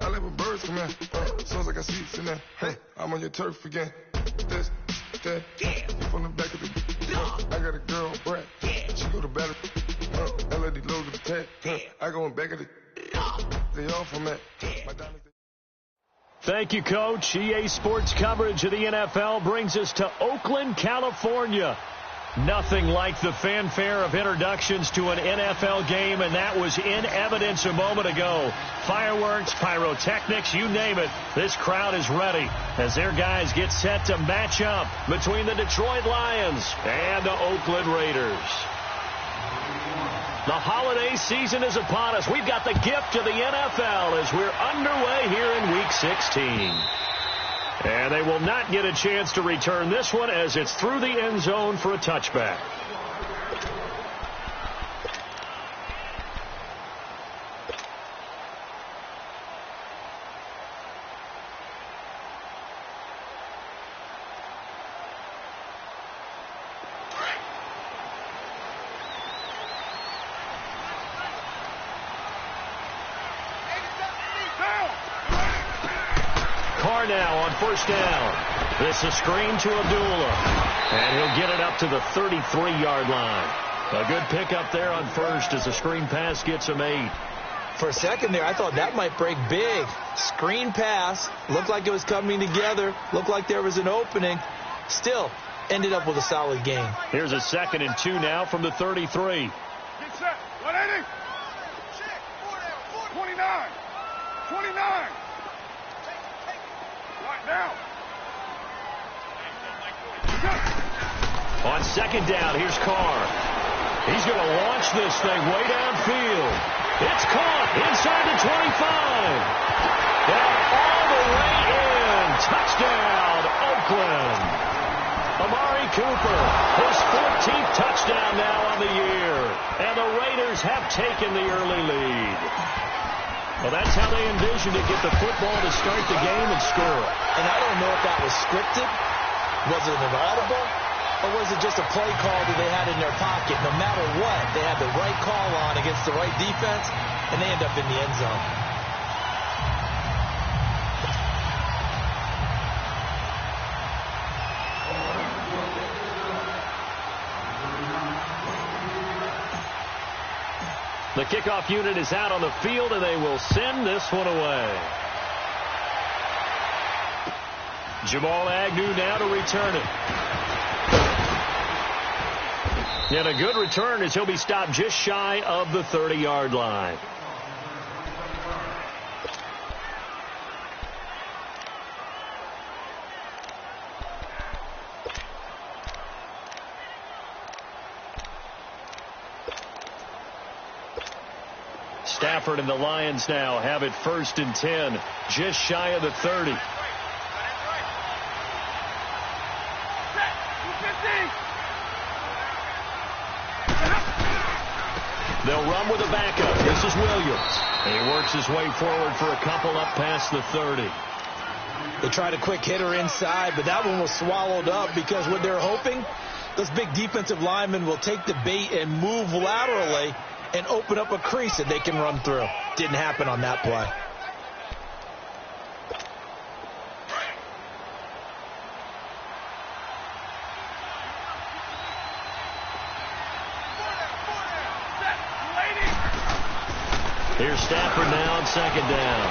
I live with birds from there. Sounds like I see seats in there. I'm on your turf again. This, that, from the back of the I got a girl, Brad. She go to battle. LED logo the tag. I go in back of the they all from that. Thank you, Coach. EA Sports coverage of the NFL brings us to Oakland, California. Nothing like the fanfare of introductions to an NFL game, and that was in evidence a moment ago. Fireworks, pyrotechnics, you name it. This crowd is ready as their guys get set to match up between the Detroit Lions and the Oakland Raiders. The holiday season is upon us. We've got the gift of the NFL as we're underway here in Week 16. And they will not get a chance to return this one as it's through the end zone for a touchback. Now on first down. This is a screen to Abdullah. And he'll get it up to the 33-yard line. A good pickup there on first as the screen pass gets him 8. For a second there, I thought that might break big. Screen pass. Looked like it was coming together. Looked like there was an opening. Still ended up with a solid gain. Here's a 2nd and 2 now from the 33. Get set. 180. 29. 29. Now. On 2nd down, here's Carr. He's going to launch this thing way downfield. It's caught inside the 25. And all the way in. Touchdown, Oakland. Amari Cooper, his 14th touchdown now on the year. And the Raiders have taken the early lead. Well, that's how they envisioned to get the football to start the game and score. And I don't know if that was scripted. Was it an audible? Or was it just a play call that they had in their pocket? No matter what, they had the right call on against the right defense, and they end up in the end zone. The kickoff unit is out on the field, and they will send this one away. Jamal Agnew now to return it. And a good return as he'll be stopped just shy of the 30-yard line. Stafford and the Lions now have it 1st and 10, just shy of the 30. They'll run with a backup. This is Williams. And he works his way forward for a couple up past the 30. They tried a quick hitter inside, but that one was swallowed up because what they're hoping, those big defensive linemen will take the bait and move laterally and open up a crease that they can run through. Didn't happen on that play. Here's Stafford now on 2nd down.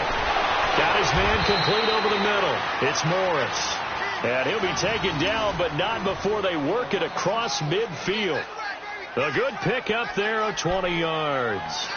Got his man complete over the middle. It's Morris. And he'll be taken down, but not before they work it across midfield. A good pickup there of 20 yards.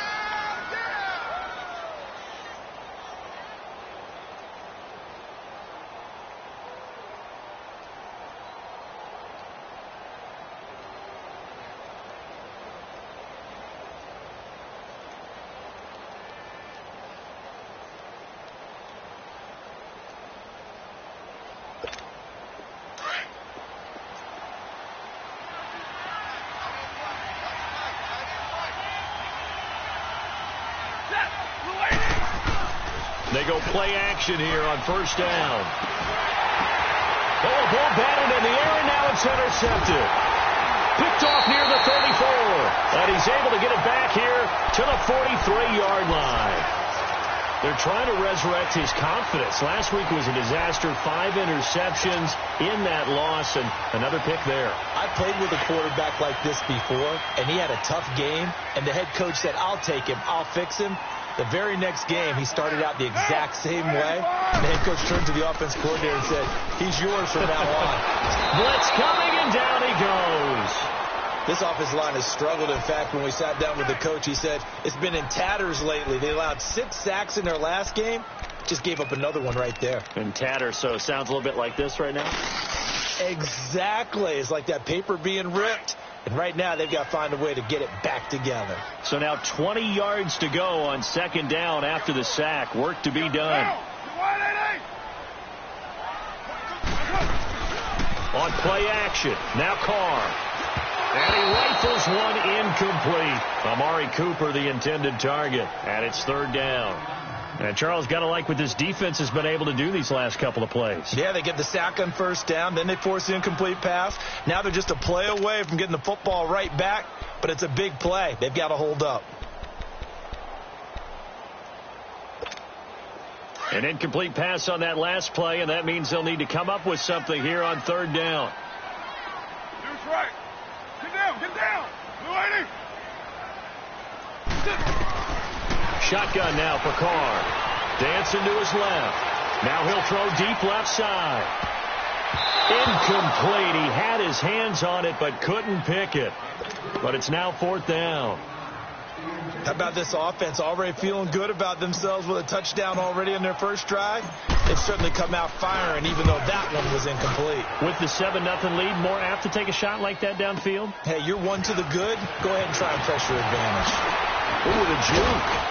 They go play action here on 1st down. Oh, a ball batted in the air, and now it's intercepted. Picked off near the 34. And he's able to get it back here to the 43-yard line. They're trying to resurrect his confidence. Last week was a disaster. 5 interceptions in that loss, and another pick there. I played with a quarterback like this before, and he had a tough game, and the head coach said, I'll take him, I'll fix him. The very next game, he started out the exact same way. The head coach turned to the offense coordinator and said, he's yours from now on. Blitz coming, and down he goes. This offensive line has struggled. In fact, when we sat down with the coach, he said it's been in tatters lately. They allowed 6 sacks in their last game. Just gave up another one right there. In tatters, so it sounds a little bit like this right now? Exactly. It's like that paper being ripped. And right now, they've got to find a way to get it back together. So now 20 yards to go on second down after the sack. Work to be done. On play action. Now Carr. And he rifles one incomplete. Amari Cooper, the intended target. And it's third down. And Charles, got to like what this defense has been able to do these last couple of plays. Yeah, they get the sack on first down. Then they force the incomplete pass. Now they're just a play away from getting the football right back. But it's a big play. They've got to hold up. An incomplete pass on that last play, and that means they'll need to come up with something here on third down. Dude's right. Get down, get down. Blue 80. Shotgun now for Carr. Dancing to his left. Now he'll throw deep left side. Incomplete. He had his hands on it but couldn't pick it. But it's now fourth down. How about this offense already feeling good about themselves with a touchdown already in their first drive? They've certainly come out firing, even though that one was incomplete. With the 7-0 lead, more apt to take a shot like that downfield? Hey, you're one to the good. Go ahead and try and press your advantage. Ooh, the juke.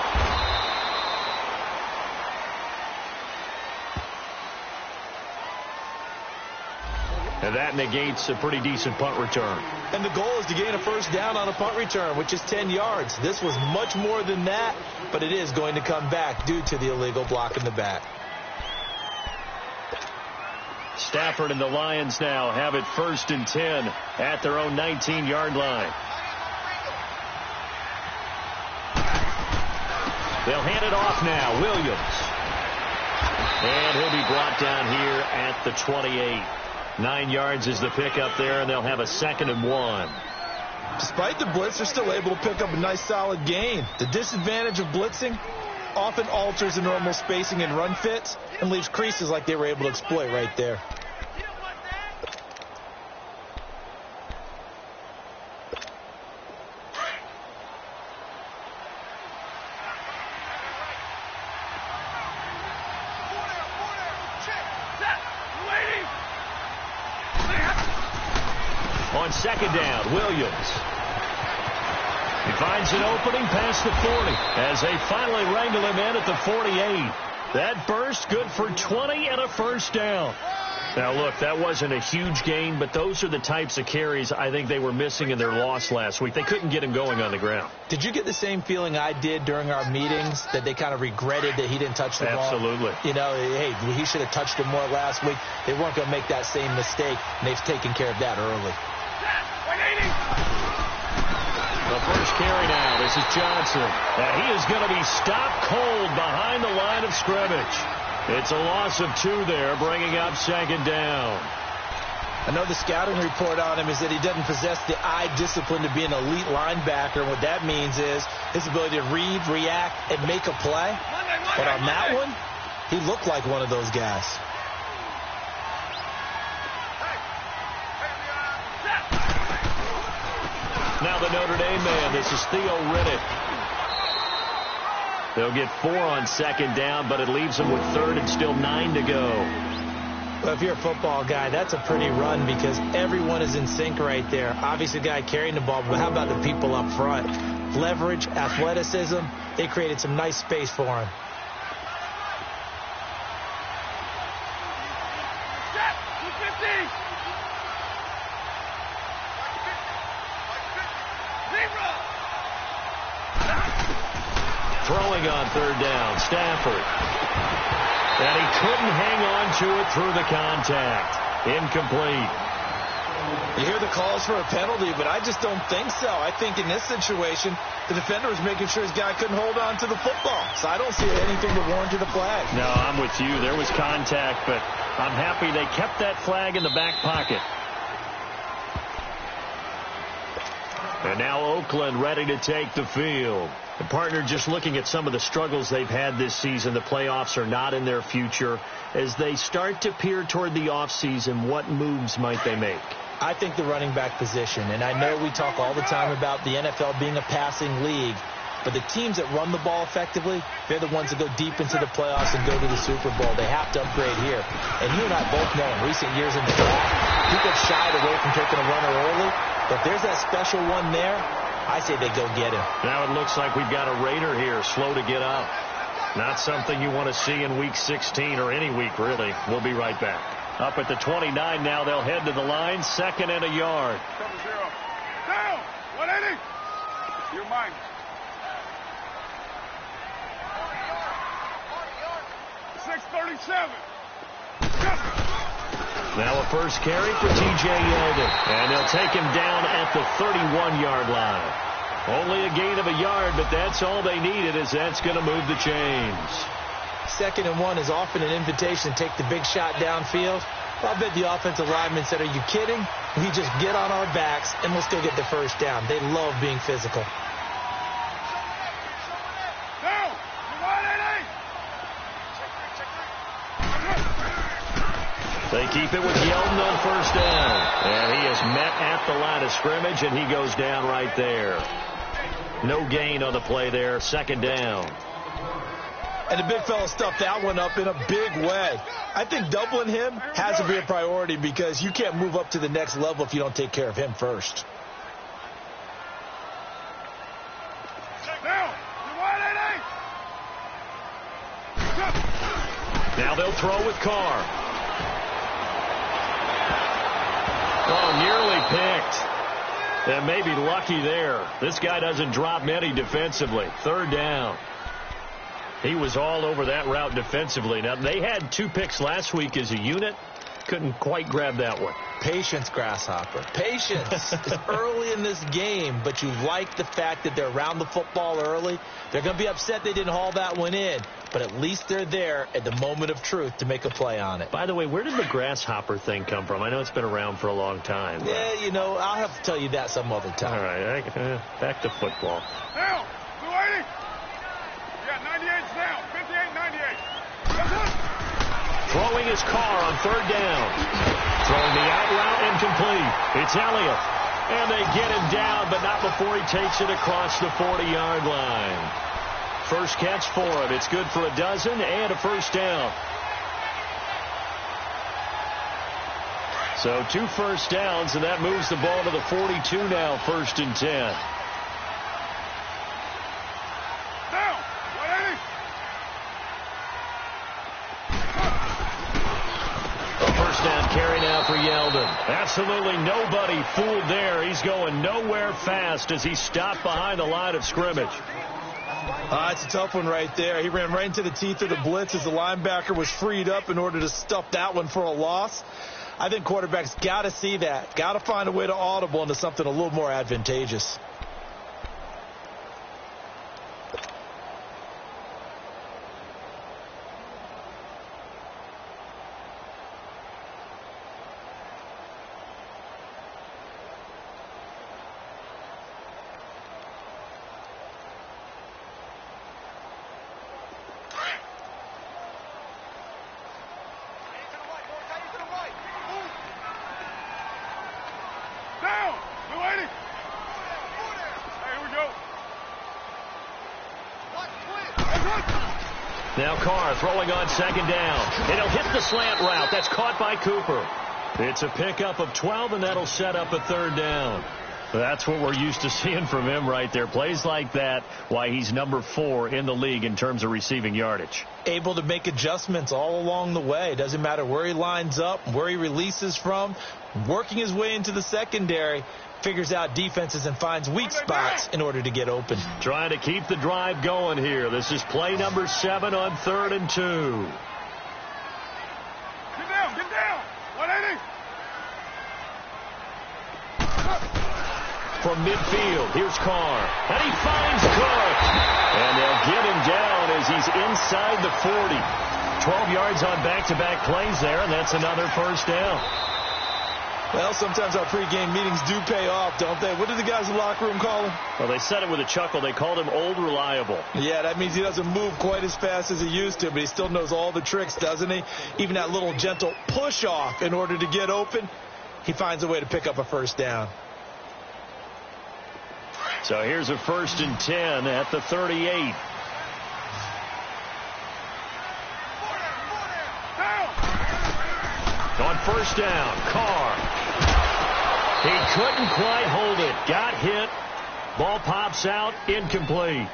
And that negates a pretty decent punt return. And the goal is to gain a first down on a punt return, which is 10 yards. This was much more than that, but it is going to come back due to the illegal block in the back. Stafford and the Lions now have it 1st and 10 at their own 19-yard line. They'll hand it off now. Williams. And he'll be brought down here at the 28. 9 yards is the pickup there, and they'll have a 2nd and 1. Despite the blitz, they're still able to pick up a nice solid gain. The disadvantage of blitzing often alters the normal spacing and run fits and leaves creases like they were able to exploit right there. On second down, Williams. He finds an opening past the 40 as they finally wrangle him in at the 48. That burst good for 20 and a first down. Now, look, that wasn't a huge gain, but those are the types of carries I think they were missing in their loss last week. They couldn't get him going on the ground. Did you get the same feeling I did during our meetings, that they kind of regretted that he didn't touch the ball? Absolutely. You know, hey, he should have touched it more last week. They weren't going to make that same mistake, and they've taken care of that early. The first carry now. This is Johnson. And he is going to be stopped cold behind the line of scrimmage. It's a loss of 2 there, bringing up 2nd down. I know the scouting report on him is that he doesn't possess the eye discipline to be an elite linebacker. And what that means is his ability to read, react, and make a play. But on that one, he looked like one of those guys. Now the Notre Dame man, this is Theo Riddick. They'll get 4 on 2nd down, but it leaves them with 3rd and still 9 to go. Well, if you're a football guy, that's a pretty run because everyone is in sync right there. Obviously, the guy carrying the ball, but how about the people up front? Leverage, athleticism, they created some nice space for him. Throwing on 3rd down, Stafford. And he couldn't hang on to it through the contact. Incomplete. You hear the calls for a penalty, but I just don't think so. I think in this situation, the defender was making sure his guy couldn't hold on to the football. So I don't see anything to warrant the flag. No, I'm with you. There was contact, but I'm happy they kept that flag in the back pocket. And now Oakland ready to take the field. The partner, just looking at some of the struggles they've had this season, the playoffs are not in their future. As they start to peer toward the offseason, what moves might they make? I think the running back position, and I know we talk all the time about the NFL being a passing league, but the teams that run the ball effectively, they're the ones that go deep into the playoffs and go to the Super Bowl. They have to upgrade here. And you and I both know in recent years in the draft, people shied away from taking a runner early, but if there's that special one there, I say they go get him. Now it looks like we've got a Raider here, slow to get up. Not something you want to see in Week 16 or any week, really. We'll be right back. Up at the 29 now, they'll head to the line, 2nd and a yard. Cover 0. Down. 180. You're mine. 637. Now a first carry for T.J. Yeldon. And they'll take him down at the 31-yard line. Only a gain of a yard, but that's all they needed, as that's going to move the chains. 2nd and 1 is often an invitation to take the big shot downfield. I bet the offensive lineman said, are you kidding? We just get on our backs and let's go get the first down. They love being physical. Down. 180. They keep it with Yeldon on first down. And he is met at the line of scrimmage, and he goes down right there. No gain on the play there. 2nd down. And the big fella stuffed that one up in a big way. I think doubling him has to be a priority because you can't move up to the next level if you don't take care of him first. Down. 180. Now they'll throw with Carr. Oh, nearly picked. And maybe lucky there. This guy doesn't drop many defensively. 3rd down. He was all over that route defensively. Now, they had 2 picks last week as a unit. Couldn't quite grab that one. Patience, Grasshopper. Patience. It's early in this game, but you like the fact that they're around the football early. They're going to be upset they didn't haul that one in, but at least they're there at the moment of truth to make a play on it. By the way, where did the Grasshopper thing come from? I know it's been around for a long time. Yeah, you know, I'll have to tell you that some other time. All right, back to football. Down. 280. Yeah, 98's down. 58, 98. Throwing his Carr on 3rd down. Throwing the out route incomplete. It's Elliott. And they get him down, but not before he takes it across the 40-yard line. First catch for him. It's good for a dozen and a first down. So 2 first downs, and that moves the ball to the 42 now, 1st and 10. Down. 180. A first down carry now for Yeldon. Absolutely nobody fooled there. He's going nowhere fast as he stopped behind the line of scrimmage. It's a tough one right there. He ran right into the teeth of the blitz as the linebacker was freed up in order to stuff that one for a loss. I think quarterbacks got to see that. Got to find a way to audible into something a little more advantageous. Down. 280. Hey, here we go. Now Carr throwing on 2nd down. And he'll hit the slant route. That's caught by Cooper. It's a pickup of 12, and that'll set up a 3rd down. That's what we're used to seeing from him right there. Plays like that, why he's number 4 in the league in terms of receiving yardage. Able to make adjustments all along the way. Doesn't matter where he lines up, where he releases from. Working his way into the secondary, figures out defenses and finds weak spots in order to get open. Trying to keep the drive going here. This is play number 7 on 3rd and 2. Get down. 180. from midfield. Here's Carr. And he finds Cook. And they'll get him down as he's inside the 40. 12 yards on back-to-back plays there, and that's another first down. Well, sometimes our pregame meetings do pay off, don't they? What did the guys in the locker room call him? Well, they said it with a chuckle. They called him Old Reliable. Yeah, that means he doesn't move quite as fast as he used to, but he still knows all the tricks, doesn't he? Even that little gentle push-off in order to get open, he finds a way to pick up a first down. So here's a 1st and 10 at the 38. On first down, Carr. He couldn't quite hold it. Got hit. Ball pops out. Incomplete.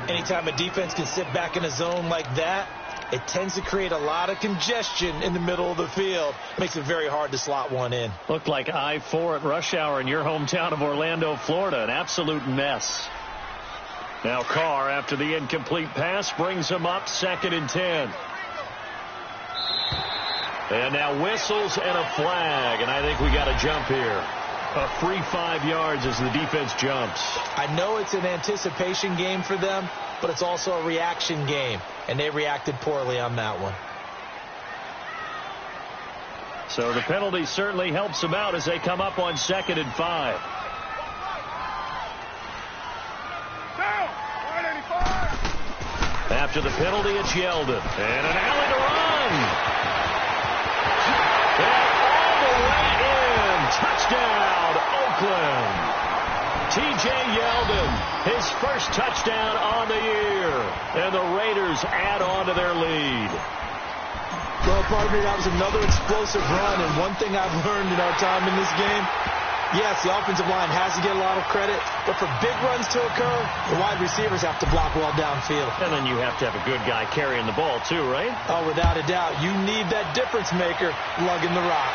Anytime a defense can sit back in a zone like that, it tends to create a lot of congestion in the middle of the field. Makes it very hard to slot one in. Looked like I-4 at rush hour in your hometown of Orlando, Florida. An absolute mess. Now Carr, after the incomplete pass, brings him up 2nd and 10. And now whistles and a flag, and I think we got a jump here. A free 5 yards as the defense jumps. I know it's an anticipation game for them, but it's also a reaction game, and they reacted poorly on that one. So the penalty certainly helps them out as they come up on 2nd and 5. Down! 185! After the penalty, it's Yeldon. And an alley to run. And all the way in. Touchdown, Oakland. T.J. Yeldon, his first touchdown on the year. And the Raiders add on to their lead. Well, partner, that was another explosive run. And one thing I've learned in our time in this game, yes, the offensive line has to get a lot of credit, but for big runs to occur, the wide receivers have to block well downfield. And then you have to have a good guy carrying the ball too, right? Oh, without a doubt. You need that difference maker lugging the rock.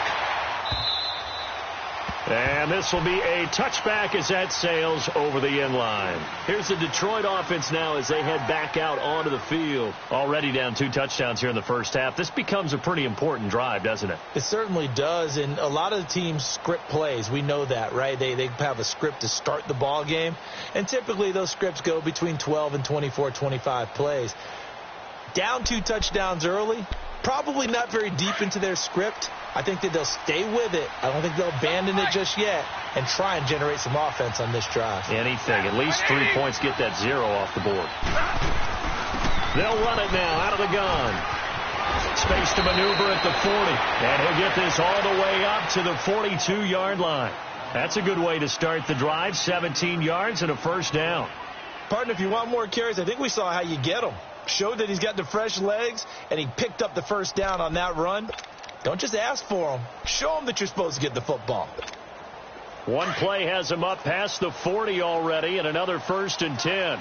And this will be a touchback as that sails over the end line. Here's the Detroit offense now as they head back out onto the field. Already down 2 touchdowns here in the first half. This becomes a pretty important drive, doesn't it? It certainly does, and a lot of the teams script plays. We know that, right? They have a script to start the ball game, and typically those scripts go between 12 and 24, 25 plays. Down 2 touchdowns early, probably not very deep into their script. I think that they'll stay with it. I don't think they'll abandon it just yet and try and generate some offense on this drive. Anything. At least 3 points, get that 0 off the board. They'll run it now out of the gun. Space to maneuver at the 40. And he'll get this all the way up to the 42-yard line. That's a good way to start the drive. 17 yards and a first down. Partner, if you want more carries, I think we saw how you get them. Showed that he's got the fresh legs, and he picked up the first down on that run. Don't just ask for them. Show them that you're supposed to get the football. One play has him up past the 40 already, and another 1st and 10.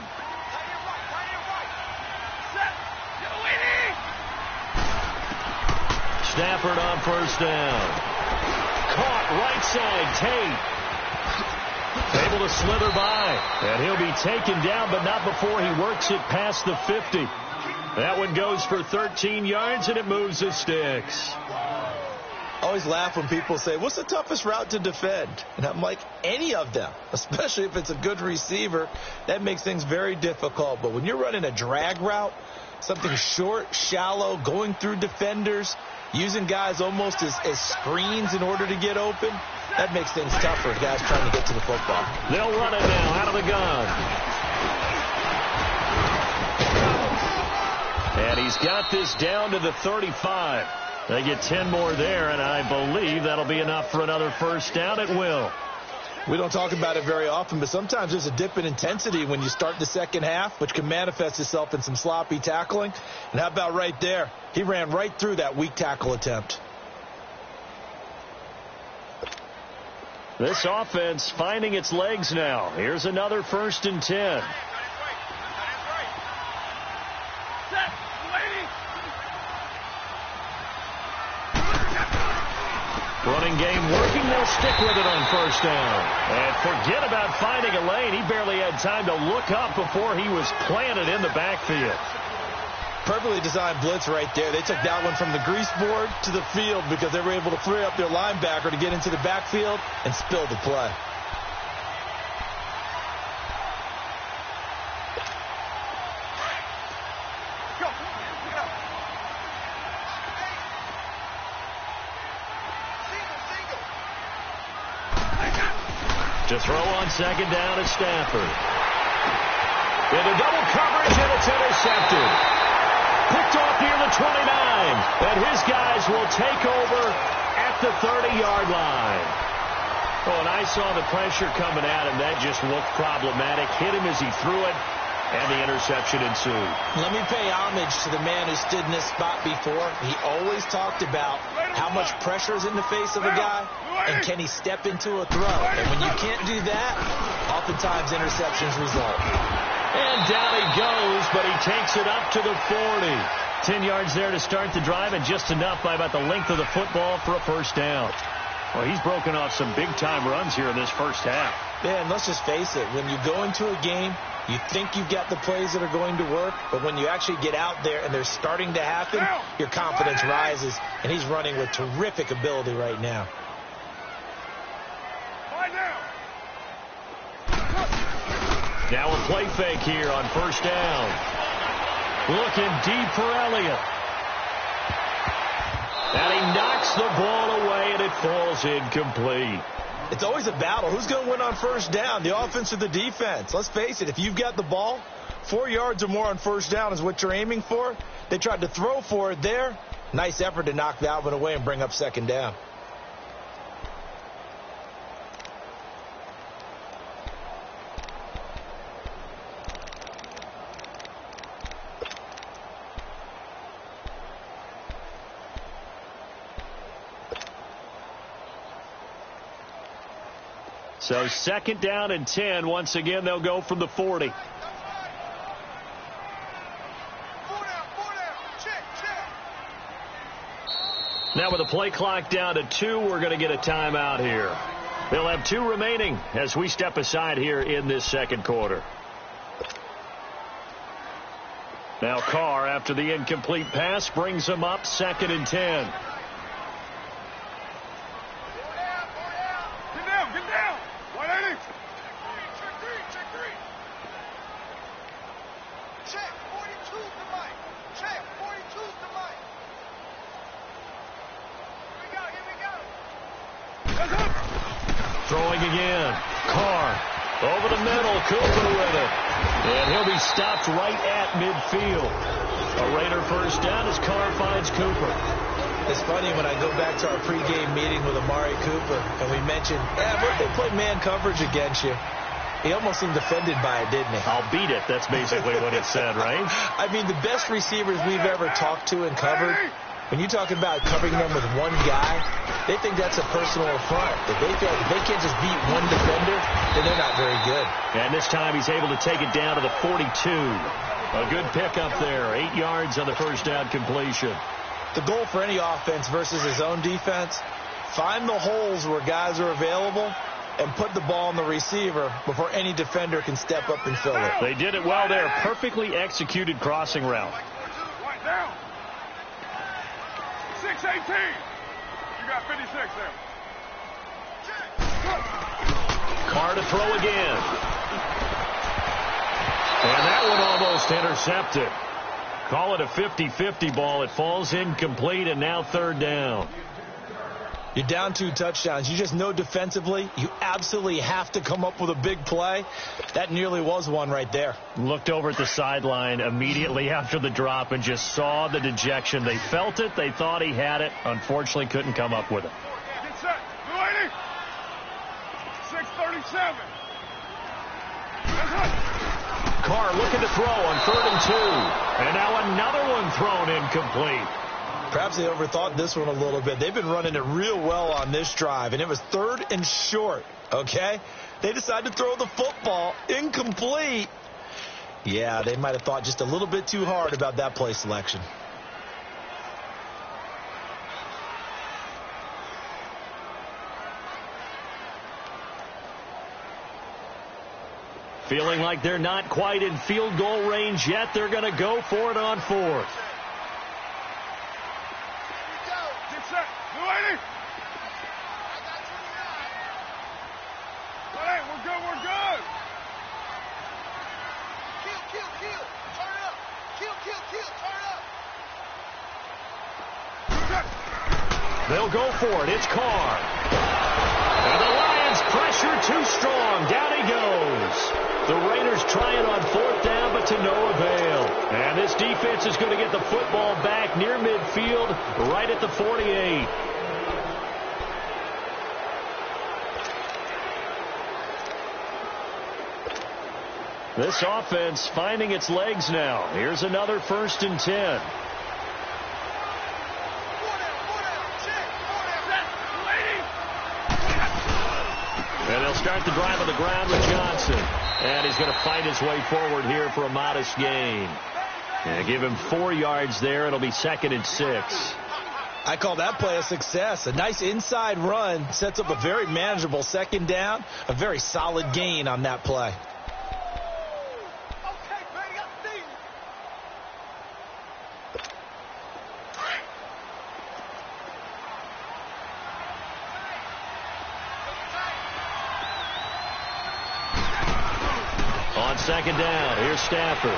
Stafford on first down. Caught right side, Tate. Able to slither by, and he'll be taken down, but not before he works it past the 50. That one goes for 13 yards, and it moves the sticks. I always laugh when people say, what's the toughest route to defend? And I'm like, any of them, especially if it's a good receiver. That makes things very difficult. But when you're running a drag route, something short, shallow, going through defenders, using guys almost as screens in order to get open, that makes things tougher for guys trying to get to the football. They'll run it now out of the gun. And he's got this down to the 35. They get 10 more there, and I believe that'll be enough for another first down. It will. We don't talk about it very often, but sometimes there's a dip in intensity when you start the second half, which can manifest itself in some sloppy tackling. And how about right there? He ran right through that weak tackle attempt. This offense finding its legs now. Here's another 1st and 10. Running game working. They'll stick with it on first down. And forget about finding a lane. He barely had time to look up before he was planted in the backfield. Perfectly designed blitz right there. They took that one from the grease board to the field because they were able to free up their linebacker to get into the backfield and spill the play. To throw on second down is Stafford. Into double coverage, and it's intercepted. Picked off near the 29. And his guys will take over at the 30-yard line. Oh, and I saw the pressure coming at him. That just looked problematic. Hit him as he threw it, and the interception ensued. Let me pay homage to the man who stood in this spot before. He always talked about how much pressure is in the face of a guy, and can he step into a throw. And when you can't do that, oftentimes interceptions result. And down he goes, but he takes it up to the 40. 10 yards there to start the drive, and just enough by about the length of the football for a first down. Well, he's broken off some big-time runs here in this first half. Yeah, and let's just face it. When you go into a game, you think you've got the plays that are going to work, but when you actually get out there and they're starting to happen, your confidence rises, and he's running with terrific ability right now. Now a play fake here on first down. Looking deep for Elliott. And he knocks the ball away, and it falls incomplete. It's always a battle. Who's going to win on first down, the offense or the defense? Let's face it, if you've got the ball, 4 yards or more on first down is what you're aiming for. They tried to throw for it there. Nice effort to knock that one away and bring up second down. So second down and 10. Once again, they'll go from the 40. Now with the play clock down to 2, we're going to get a timeout here. They'll have 2 remaining as we step aside here in this second quarter. Now Carr, after the incomplete pass, brings them up second and 10. Throwing again. Carr over the middle. Cooper with it. And he'll be stopped right at midfield. A Raider first down as Carr finds Cooper. It's funny when I go back to our pregame meeting with Amari Cooper and we mentioned, what they play man coverage against you. He almost seemed offended by it, didn't he? I'll beat it. That's basically what it said, right? I mean, the best receivers we've ever talked to and covered, when you talk about covering them with one guy, they think that's a personal affront. If they feel like they can't just beat one defender, then they're not very good. And this time he's able to take it down to the 42. A good pickup there. 8 yards on the first down completion. The goal for any offense versus his own defense, find the holes where guys are available and put the ball on the receiver before any defender can step up and fill it. They did it well there. Perfectly executed crossing route. Right down. 6-18. You got 56 there. Carr to throw again. And that one almost intercepted. Call it a 50-50 ball. It falls incomplete, and now third down. You're down 2 touchdowns. You just know defensively you absolutely have to come up with a big play. That nearly was one right there. Looked over at the sideline immediately after the drop and just saw the dejection. They felt it. They thought he had it. Unfortunately, couldn't come up with it. Get set. 280. 637. Carr looking to throw on 3rd and 2. And now another one thrown incomplete. Perhaps they overthought this one a little bit. They've been running it real well on this drive, and it was 3rd and short, okay? They decided to throw the football incomplete. Yeah, they might have thought just a little bit too hard about that play selection. Feeling like they're not quite in field goal range yet. They're going to go for it on 4th. Get set. 280. All right, we're good. We're good. Kill. Turn it up. Kill. Turn it up. They'll go for it. It's Carr. And the Lions pressure too strong. The Raiders try it on 4th down, but to no avail. And this defense is going to get the football back near midfield, right at the 48. This offense finding its legs now. Here's another 1st and 10. And they'll start the drive on the ground with Johnson. And he's going to fight his way forward here for a modest gain. And give him 4 yards there. It'll be 2nd and 6. I call that play a success. A nice inside run sets up a very manageable 2nd down. A very solid gain on that play. On 2nd down, here's Stafford.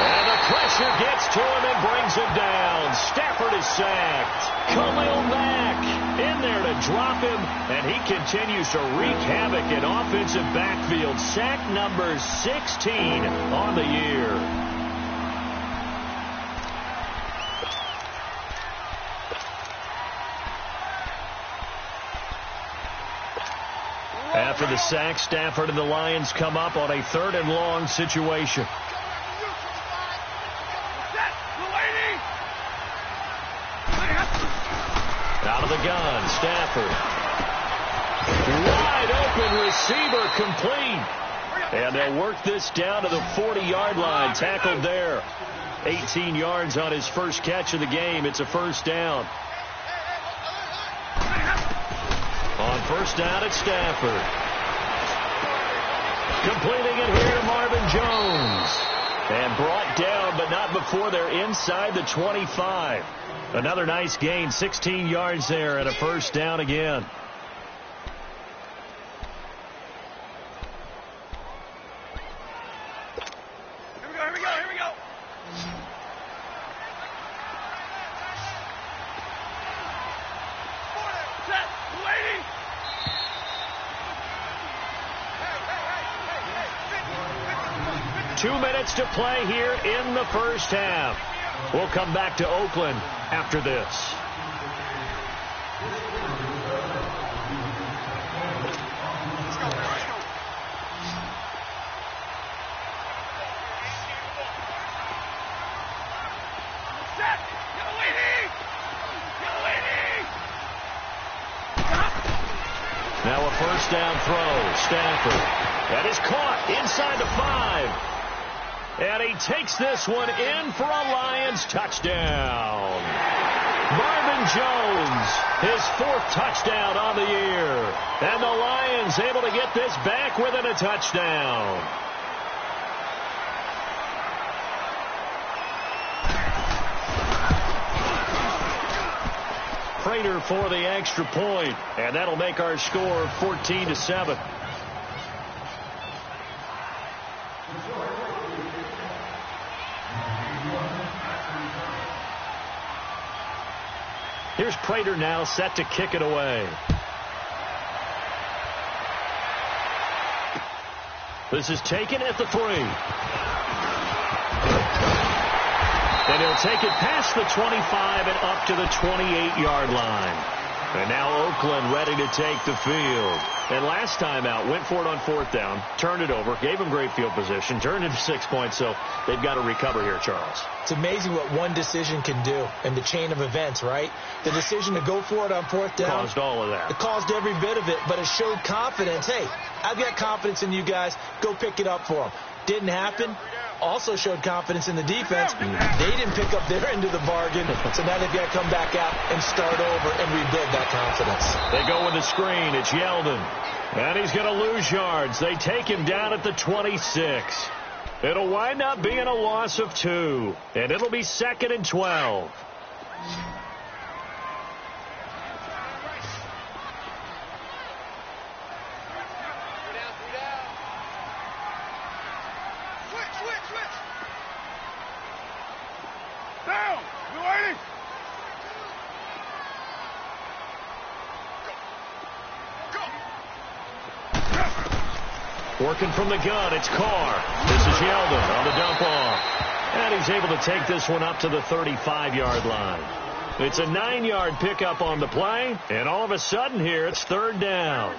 And the pressure gets to him and brings him down. Stafford is sacked. Khalil Mack in there to drop him, and he continues to wreak havoc in offensive backfield. Sack number 16 on the year. After the sack, Stafford and the Lions come up on a 3rd and long situation. Out of the gun, Stafford. Wide open receiver, complete. And they'll work this down to the 40-yard line. Tackled there. 18 yards on his first catch of the game. It's a 1st down. On 1st down, it's Stafford. Completing it here to Marvin Jones. And brought down, but not before they're inside the 25. Another nice gain, 16 yards there, and a 1st down again. Here we go. 2 minutes to play here in the 1st half. We'll come back to Oakland after this. Now a 1st down throw. Stafford. That is caught inside the 5. And he takes this one in for a Lions touchdown. Marvin Jones, his 4th touchdown on the year. And the Lions able to get this back within a touchdown. Prater for the extra point. And that'll make our score 14-7. Here's Prater now set to kick it away. This is taken at the 3. And he'll take it past the 25 and up to the 28-yard line. And now Oakland ready to take the field. And last time out, went for it on 4th down, turned it over, gave him great field position, turned into 6 points, so they've got to recover here, Charles. It's amazing what one decision can do in the chain of events, right? The decision to go for it on 4th down. Caused all of that. It caused every bit of it, but it showed confidence. Hey, I've got confidence in you guys. Go pick it up for them. Didn't happen. Also showed confidence in the defense. They didn't pick up their end of the bargain, so now they've got to come back out and start over and rebuild that confidence. They go with the screen. It's Yeldon. And he's going to lose yards. They take him down at the 26. It'll wind up being a loss of 2. And it'll be 2nd and 12. Down! You waiting? Go! Working from the gun, it's Carr. This is Yeldon on the dump off. And he's able to take this one up to the 35-yard line. It's a 9-yard pickup on the play, and all of a sudden here, it's third down.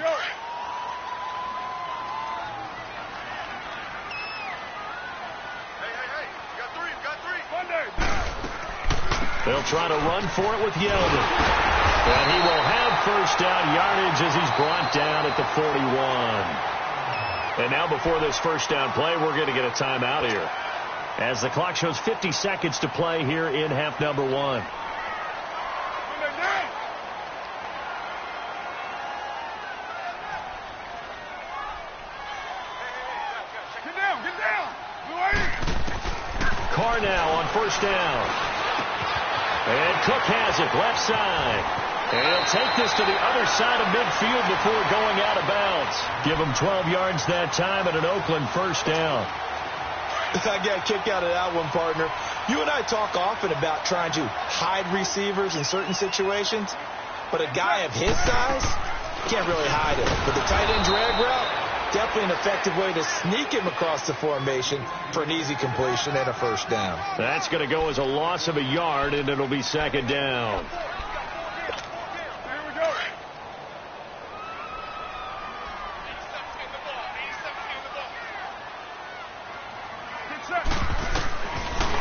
They'll try to run for it with Yeldon. And he will have first down yardage as he's brought down at the 41. And now before this first down play, we're going to get a timeout here, as the clock shows 50 seconds to play here in half number 1. Carr now on first down. And Cook has it left side. And he'll take this to the other side of midfield before going out of bounds. Give him 12 yards that time and an Oakland first down. I got a kick out of that one, partner. You and I talk often about trying to hide receivers in certain situations, but a guy of his size can't really hide it. But the tight end drag route, definitely an effective way to sneak him across the formation for an easy completion and a first down. That's going to go as a loss of a yard, and it'll be second down.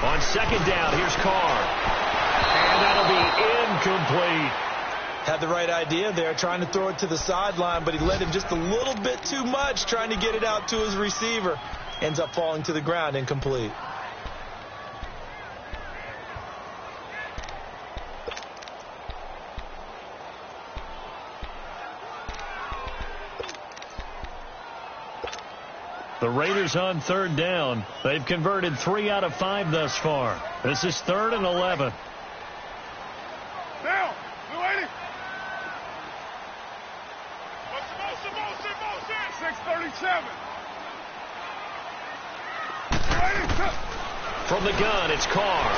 On second down, here's Carr. And that'll be incomplete. Had the right idea there, trying to throw it to the sideline, but he led him just a little bit too much, trying to get it out to his receiver. Ends up falling to the ground, incomplete. The Raiders on third down. They've converted 3 out of 5 thus far. This is 3rd and 11. Down. 637. From the gun, it's Carr.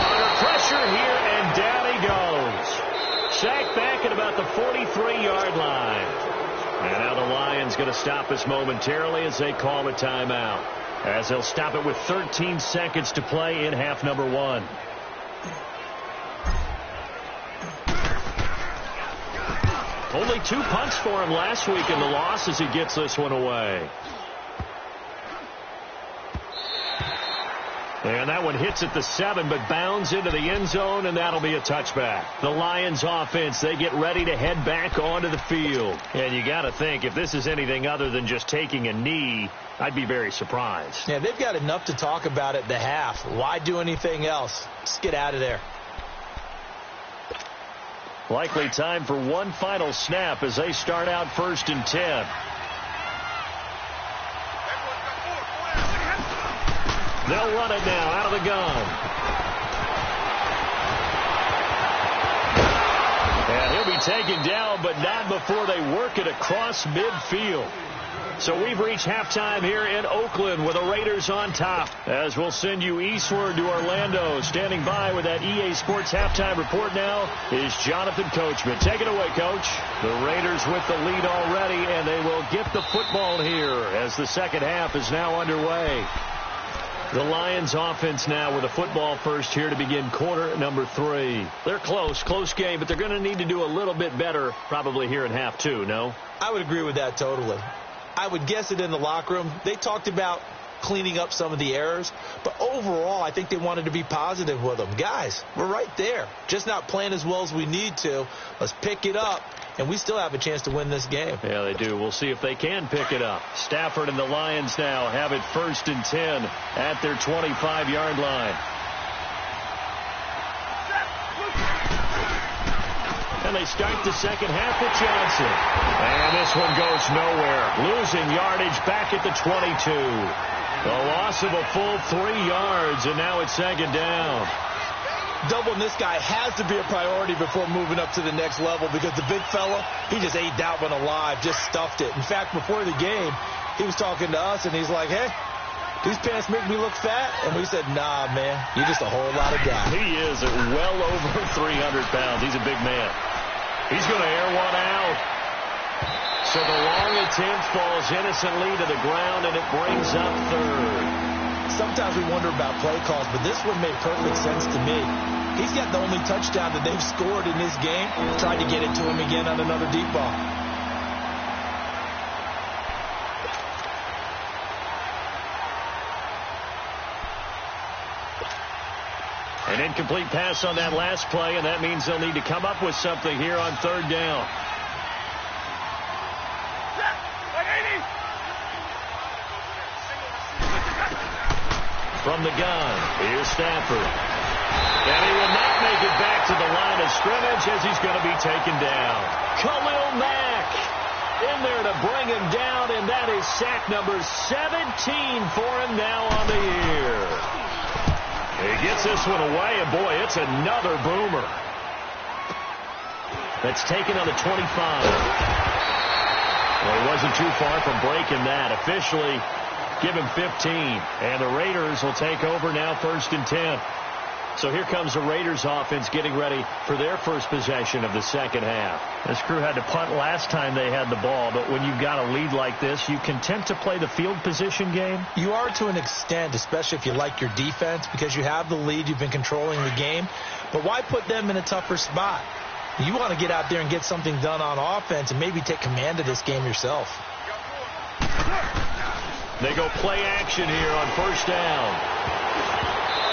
Under pressure here, and down he goes. Sacked back at about the 43-yard line. And now the Lions going to stop this momentarily as they call a timeout, as they'll stop it with 13 seconds to play in half number 1. Only 2 punts for him last week in the loss as he gets this one away. And that one hits at the 7, but bounds into the end zone, and that'll be a touchback. The Lions offense, they get ready to head back onto the field. And you got to think, if this is anything other than just taking a knee, I'd be very surprised. Yeah, they've got enough to talk about at the half. Why do anything else? Just get out of there. Likely time for one final snap as they start out 1st and 10. They'll run it now out of the gun. And he'll be taken down, but not before they work it across midfield. So we've reached halftime here in Oakland with the Raiders on top, as we'll send you eastward to Orlando. Standing by with that EA Sports halftime report now is Jonathan Coachman. Take it away, Coach. The Raiders with the lead already, and they will get the football here as the second half is now underway. The Lions offense now with a football first here to begin quarter number 3. They're close game, but they're going to need to do a little bit better probably here in half 2, no? I would agree with that totally. I would guess it in the locker room. They talked about cleaning up some of the errors, but overall I think they wanted to be positive with them. Guys, we're right there. Just not playing as well as we need to. Let's pick it up, and we still have a chance to win this game. Yeah, they do. We'll see if they can pick it up. Stafford and the Lions now have it 1st and 10 at their 25-yard line. And they start the second half with Johnson. And this one goes nowhere. Losing yardage back at the 22. The loss of a full 3 yards, and now it's second down. Doubling this guy has to be a priority before moving up to the next level, because the big fella, he just ate that one alive, just stuffed it. In fact, before the game, he was talking to us, and he's like, hey, these pants make me look fat. And we said, nah, man, you're just a whole lot of guy. He is at well over 300 pounds. He's a big man. He's going to air one out. So the long attempt falls innocently to the ground, and it brings up third. Sometimes we wonder about play calls, but this one made perfect sense to me. He's got the only touchdown that they've scored in this game. Tried to get it to him again on another deep ball. An incomplete pass on that last play, and that means they'll need to come up with something here on third down. From the gun, here's Stafford. And he will not make it back to the line of scrimmage as he's going to be taken down. Khalil Mack in there to bring him down, and that is sack number 17 for him now on the year. He gets this one away, and boy, it's another boomer. That's taken on the 25. Well, he wasn't too far from breaking that. Officially, give him 15. And the Raiders will take over now, 1st and 10. So here comes the Raiders offense getting ready for their first possession of the second half. This crew had to punt last time they had the ball, but when you've got a lead like this, you can tend to play the field position game. You are to an extent, especially if you like your defense, because you have the lead, you've been controlling the game. But why put them in a tougher spot? You want to get out there and get something done on offense and maybe take command of this game yourself. They go play action here on first down.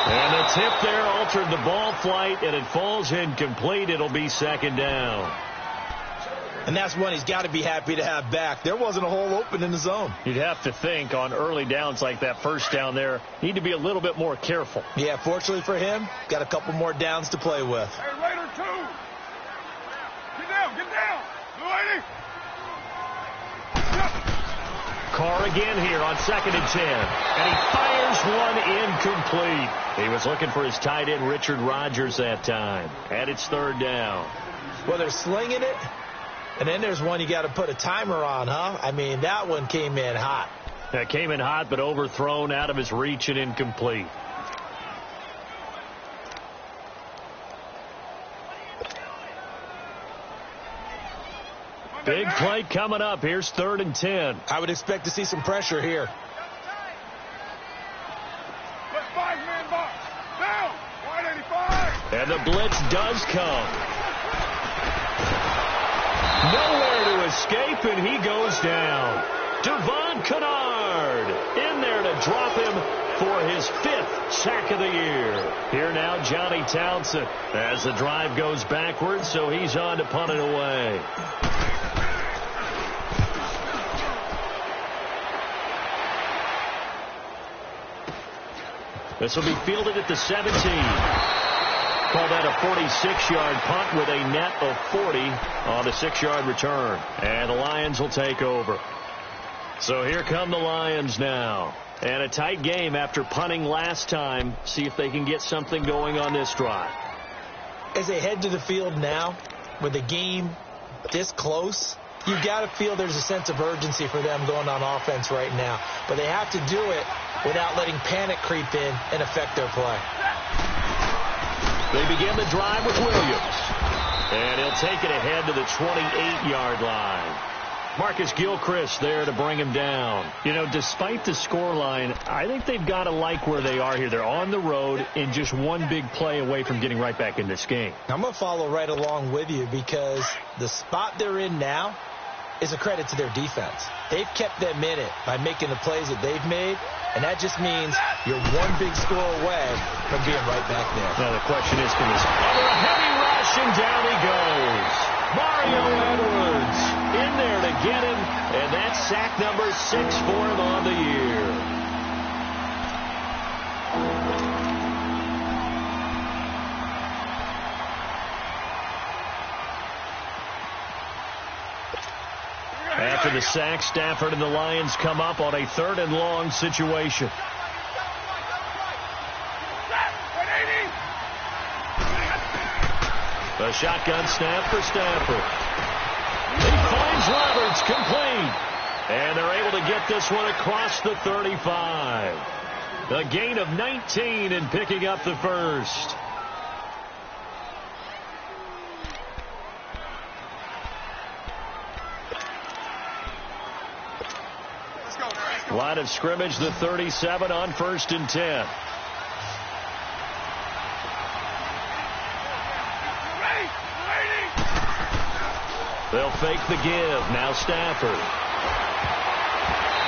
And the tip there altered the ball flight, and it falls incomplete. It'll be second down. And that's one he's got to be happy to have back. There wasn't a hole open in the zone. You'd have to think on early downs like that first down there, need to be a little bit more careful. Yeah, fortunately for him, got a couple more downs to play with. Hey, Raider 2. Get down, get down. Blue 80. Carr again here on 2nd and 10. And he fires one incomplete. He was looking for his tight end, Richard Rodgers, that time. And it's third down. Well, they're slinging it. And then there's one you got to put a timer on, huh? I mean, that one came in hot. That came in hot, but overthrown, out of his reach and incomplete. Big play coming up. Here's 3rd and 10. I would expect to see some pressure here. Let's 5-man box. Down. 185. And the blitz does come. Nowhere to escape, and he goes down. Devon Kennard in there to drop him for his 5th sack of the year. Here now, Johnny Townsend as the drive goes backwards, so he's on to punt it away. This will be fielded at the 17. Call that a 46-yard punt with a net of 40 on the 6-yard return. And the Lions will take over. So here come the Lions now. And a tight game after punting last time. See if they can get something going on this drive. As they head to the field now, with the game this close, you've got to feel there's a sense of urgency for them going on offense right now. But they have to do it without letting panic creep in and affect their play. They begin the drive with Williams. And he'll take it ahead to the 28-yard line. Marcus Gilchrist there to bring him down. You know, despite the scoreline, I think they've got to like where they are here. They're on the road and just one big play away from getting right back in this game. I'm going to follow right along with you because the spot they're in now is a credit to their defense. They've kept them in it by making the plays that they've made, and that just means you're one big score away from being right back there. Now the question is, can this under a heavy rush, and down he goes. Mario Edwards in there to get him, and that's sack number 6 for him on the year. After the sack, Stafford and the Lions come up on a 3rd and long situation. The shotgun snap for Stafford. He finds Roberts, complete. And they're able to get this one across the 35. The gain of 19 and picking up the first. Line of scrimmage, the 37 on 1st and 10. They'll fake the give. Now Stafford.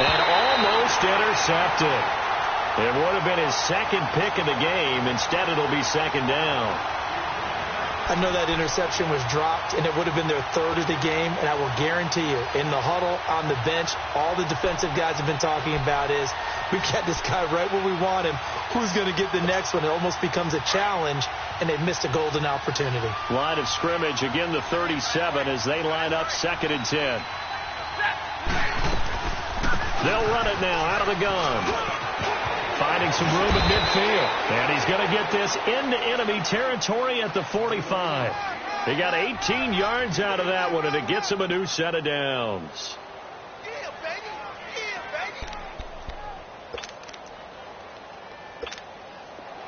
And almost intercepted. It would have been his second pick of the game. Instead, it'll be 2nd down. I know that interception was dropped, and it would have been their 3rd of the game, and I will guarantee you, in the huddle, on the bench, all the defensive guys have been talking about is, we've got this guy right where we want him. Who's going to get the next one? It almost becomes a challenge, and they've missed a golden opportunity. Line of scrimmage, again the 37 as they line up 2nd and 10. They'll run it now out of the gun. Finding some room in midfield. And he's going to get this into enemy territory at the 45. He got 18 yards out of that one, and it gets him a new set of downs. Yeah, baby. Yeah, baby.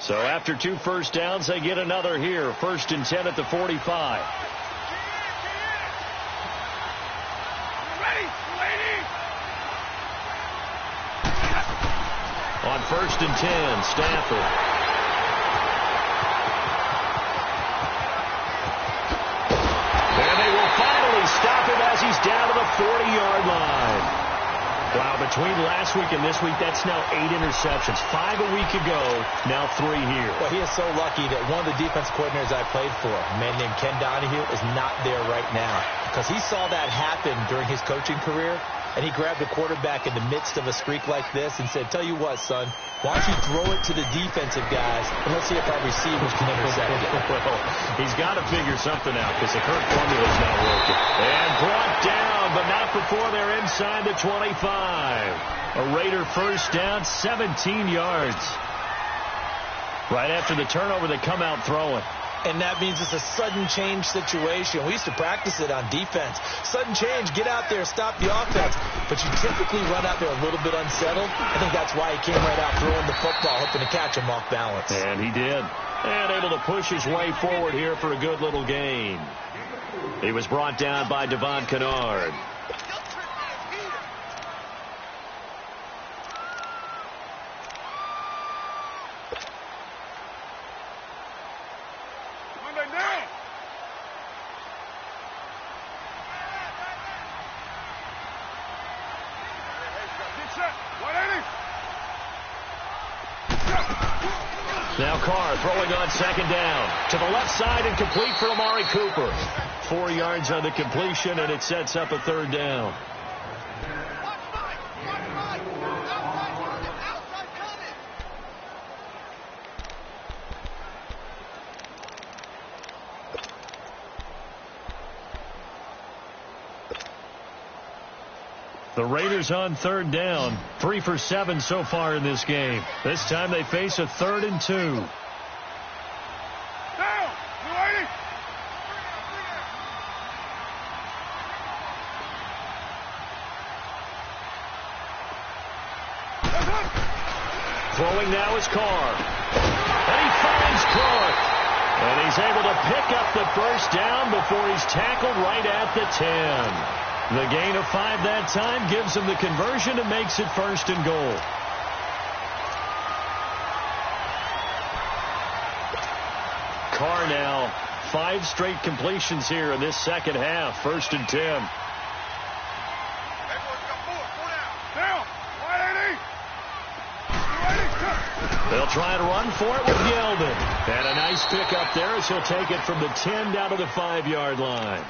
So after 2 first downs, they get another here. 1st and 10 at the 45. On 1st and 10, Stafford. And they will finally stop him as he's down to the 40-yard line. Wow, between last week and this week, that's now 8 interceptions. 5 a week ago, now 3 here. Well, he is so lucky that one of the defense coordinators I played for, a man named Ken Donahue, is not there right now. Because he saw that happen during his coaching career, and he grabbed the quarterback in the midst of a streak like this and said, tell you what, son, why don't you throw it to the defensive guys, and let's see if our receivers can intercept it. Well, he's got to figure something out because the current formula is not working. And brought down, but not before they're inside the 25. A Raider first down, 17 yards. Right after the turnover, they come out throwing. And that means it's a sudden change situation. We used to practice it on defense. Sudden change, get out there, stop the offense. But you typically run out there a little bit unsettled. I think that's why he came right out throwing the football, hoping to catch him off balance. And he did. And able to push his way forward here for a good little gain. He was brought down by Devon Kennard. Now Carr throwing on 2nd down. To the left side and complete for Amari Cooper. 4 yards on the completion, and it sets up a 3rd down. The Raiders on 3rd down. 3 for 7 so far in this game. This time they face a 3rd and 2. Down! Lady! Throwing now is Carr. And he finds Clark. And he's able to pick up the first down before he's tackled right at the 10. The gain of 5 that time gives him the conversion and makes it 1st and goal. Carr now 5 straight completions here in this second half. 1st and 10. They'll try and run for it with Yeldon. And a nice pick up there as he'll take it from the 10 down to the 5-yard line.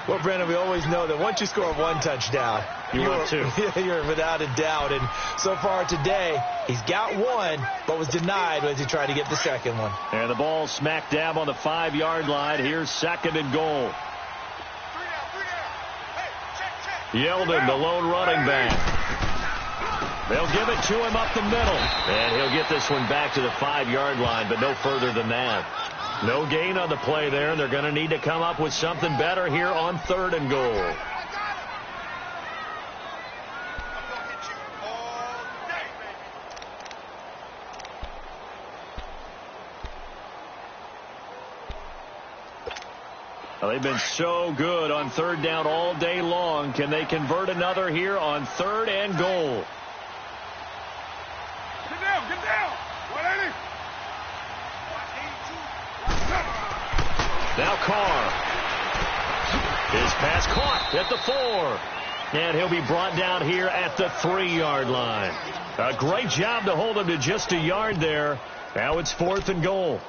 Well, Brandon, we always know that once you score 1 touchdown, you're 2. You're without a doubt. And so far today, he's got 1, but was denied as he tried to get the 2nd one. And the ball smack dab on the 5-yard line. Here's 2nd and goal. Yeldon, the lone running back. They'll give it to him up the middle. And he'll get this one back to the 5-yard line, but no further than that. No gain on the play there, and they're going to need to come up with something better here on 3rd and goal. Well, they've been so good on 3rd down all day long. Can they convert another here on 3rd and goal? Get down. 180. Now Carr. His pass caught at the 4. And he'll be brought down here at the 3-yard line. A great job to hold him to just a yard there. Now it's 4th and goal.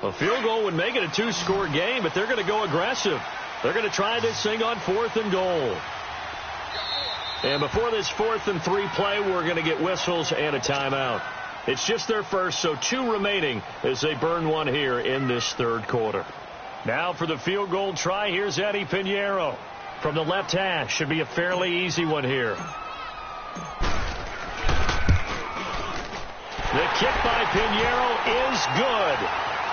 A field goal would make it a 2-score game, but they're going to go aggressive. They're going to try this thing on 4th and goal. And before this 4th and 3 play, we're going to get whistles and a timeout. It's just their first, so 2 remaining as they burn one here in this 3rd quarter. Now for the field goal try, here's Eddie Pinheiro. From the left hash, should be a fairly easy one here. The kick by Pinheiro is good.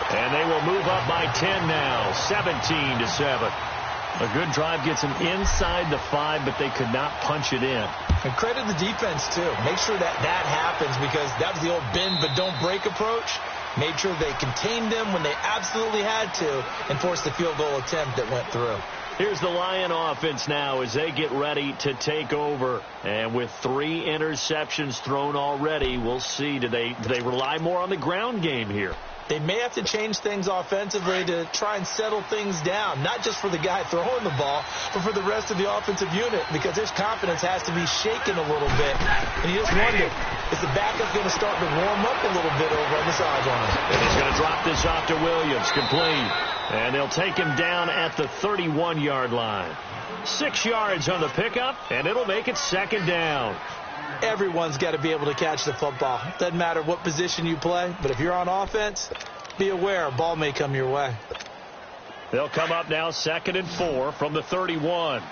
And they will move up by 10 now, 17-7. A good drive gets them inside the 5, but they could not punch it in. And credit the defense, too. Make sure that happens, because that was the old bend but don't break approach. Made sure they contained them when they absolutely had to and forced the field goal attempt that went through. Here's the Lion offense now as they get ready to take over. And with 3 interceptions thrown already, we'll see. Do they rely more on the ground game here? They may have to change things offensively to try and settle things down, not just for the guy throwing the ball, but for the rest of the offensive unit, because his confidence has to be shaken a little bit. And you just wonder, is the backup going to start to warm up a little bit over on the sideline? And he's going to drop this off to Williams, complete. And they'll take him down at the 31-yard line. 6 yards on the pickup, and it'll make it 2nd down. Everyone's got to be able to catch the football. Doesn't matter what position you play, but if you're on offense, be aware a ball may come your way. They'll come up now 2nd and 4 from the 31.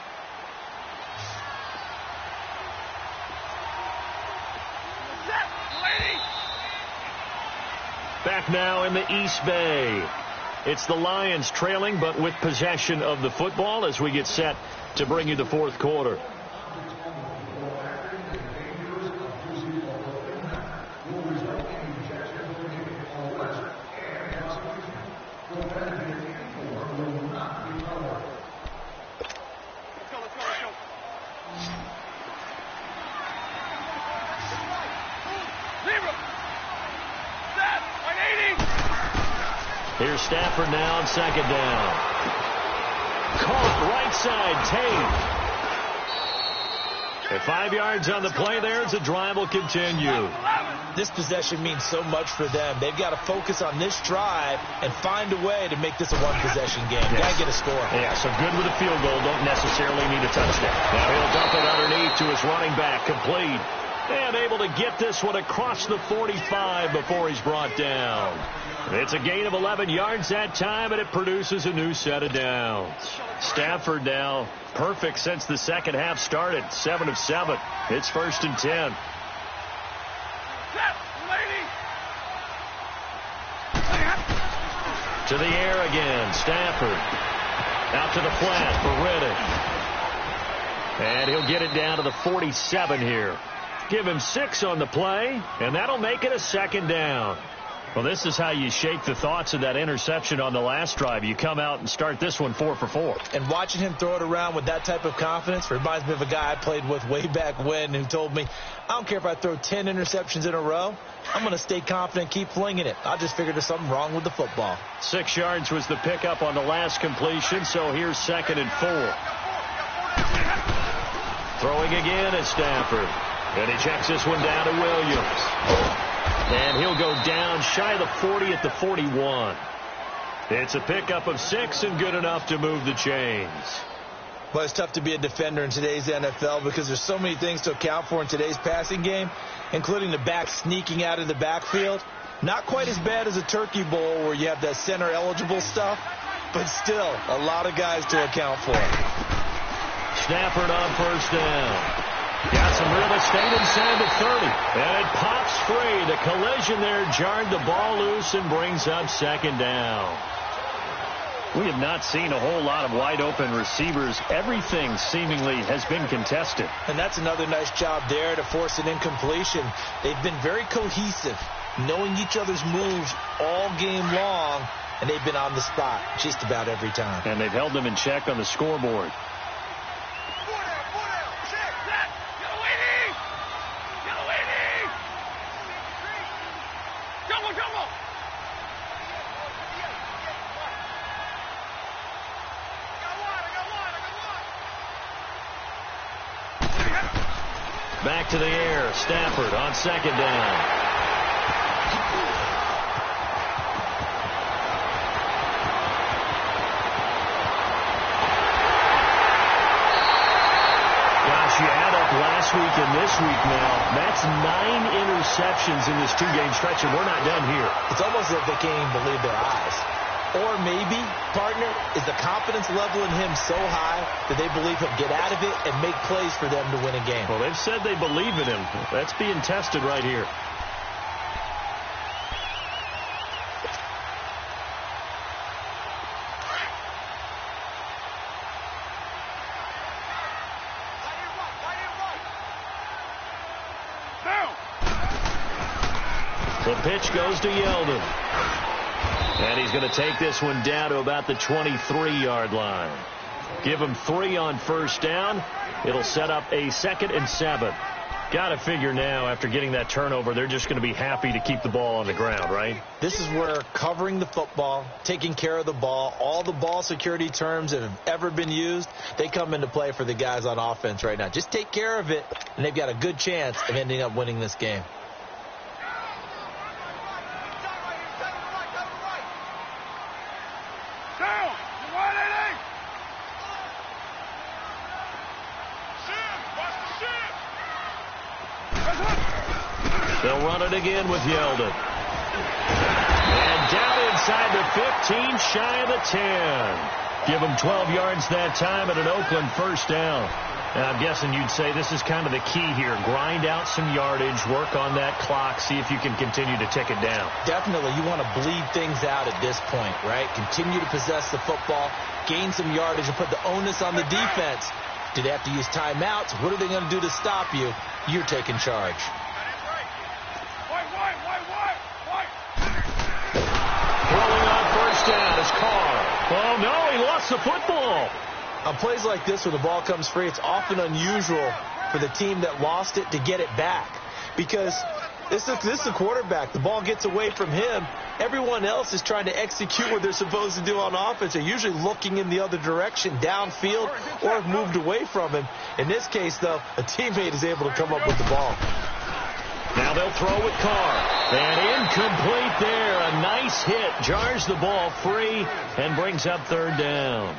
Back now in the East Bay. It's the Lions trailing, but with possession of the football as we get set to bring you the 4th quarter. Here's Stafford now on 2nd down. Caught right side, Tate. At 5 yards on the play there as the drive will continue. This possession means so much for them. They've got to focus on this drive and find a way to make this a one-possession game. Yes. Got to get a score. Yeah, so good with a field goal. Don't necessarily need a touchdown. Now he'll dump it underneath to his running back. Complete. And able to get this one across the 45 before he's brought down. It's a gain of 11 yards that time, and it produces a new set of downs. Stafford now perfect since the second half started. 7 of 7. It's 1st and 10. To the air again. Stafford. Out to the flat for Riddick. And he'll get it down to the 47 here. Give him 6 on the play, and that'll make it a 2nd down. Well, this is how you shake the thoughts of that interception on the last drive. You come out and start this one 4 for 4. And watching him throw it around with that type of confidence reminds me of a guy I played with way back when who told me, I don't care if I throw 10 interceptions in a row. I'm going to stay confident, keep flinging it. I just figured there's something wrong with the football. 6 yards was the pickup on the last completion, so here's 2nd and 4. Throwing again is Stafford. And he checks this one down to Williams. And he'll go down shy of the 40 at the 41. It's a pickup of 6 and good enough to move the chains. Well, it's tough to be a defender in today's NFL because there's so many things to account for in today's passing game, including the back sneaking out of the backfield. Not quite as bad as a turkey bowl where you have that center-eligible stuff, but still a lot of guys to account for. Stafford on 1st down. Got some real estate inside the 30. And it pops free. The collision there jarred the ball loose and brings up 2nd down. We have not seen a whole lot of wide-open receivers. Everything seemingly has been contested. And that's another nice job there to force an incompletion. They've been very cohesive, knowing each other's moves all game long, and they've been on the spot just about every time. And they've held them in check on the scoreboard. Back to the air. Stafford on second down. Gosh, you add up last week and this week now. That's 9 interceptions in this 2-game stretch, and we're not done here. It's almost as if they can't even believe their eyes. Or maybe, partner, is the confidence level in him so high that they believe he'll get out of it and make plays for them to win a game. Well, they've said they believe in him. That's being tested right here. The pitch goes to Yeldon. And he's going to take this one down to about the 23-yard line. Give him 3 on first down. It'll set up a 2nd and 7. Got to figure now, after getting that turnover, they're just going to be happy to keep the ball on the ground, right? This is where covering the football, taking care of the ball, all the ball security terms that have ever been used, they come into play for the guys on offense right now. Just take care of it, and they've got a good chance of ending up winning this game. They'll run it again with Yeldon. And down inside the 15, shy of the 10. Give them 12 yards that time and an Oakland first down. And I'm guessing you'd say this is kind of the key here. Grind out some yardage, work on that clock, see if you can continue to tick it down. Definitely. You want to bleed things out at this point, right? Continue to possess the football, gain some yardage, and put the onus on the defense. Do they have to use timeouts? What are they going to do to stop you? You're taking charge. Rolling on first down is Carr. Oh, no, he lost the football. On plays like this where the ball comes free, it's often unusual for the team that lost it to get it back. Because this is the quarterback. The ball gets away from him. Everyone else is trying to execute what they're supposed to do on offense. They're usually looking in the other direction, downfield, or have moved away from him. In this case, though, a teammate is able to come up with the ball. Now they'll throw with Carr. And incomplete there. A nice hit. Jars the ball free and brings up third down.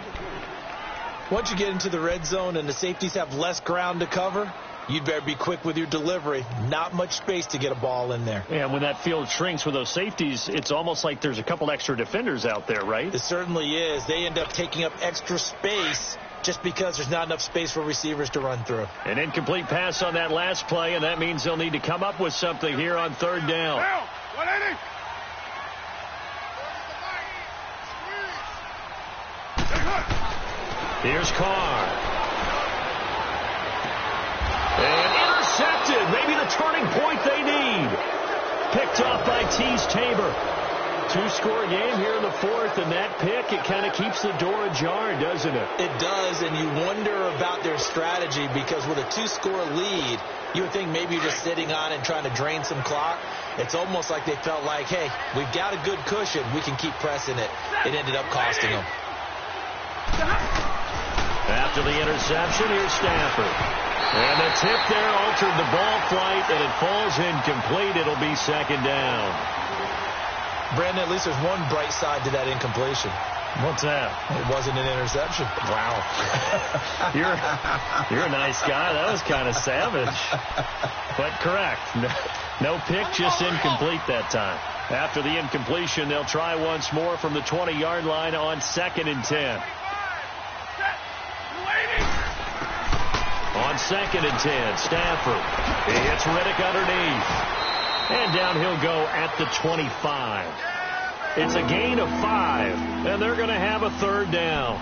Once you get into the red zone and the safeties have less ground to cover, you'd better be quick with your delivery. Not much space to get a ball in there. Yeah, when that field shrinks with those safeties, it's almost like there's a couple extra defenders out there, right? It certainly is. They end up taking up extra space just because there's not enough space for receivers to run through. An incomplete pass on that last play, and that means they'll need to come up with something here on third down. Here's Carr. And intercepted. Maybe the turning point they need. Picked off by Tease Tabor. 2-score game here in the fourth, and that pick, it kind of keeps the door ajar, doesn't it? It does, and you wonder about their strategy because with a 2-score lead, you would think maybe you're just sitting on and trying to drain some clock. It's almost like they felt like, hey, we've got a good cushion. We can keep pressing it. It ended up costing them. After the interception, here's Stafford. And the tip there altered the ball flight, and it falls incomplete. It'll be second down. Brandon, at least there's one bright side to that incompletion. What's that? It wasn't an interception. Wow. You're a nice guy. That was kind of savage. But correct. No pick, just incomplete that time. After the incompletion, they'll try once more from the 20-yard line on 2nd and 10. On 2nd and 10, Stafford. He hits Riddick underneath. And down he'll go at the 25. It's a gain of 5, and they're going to have a third down.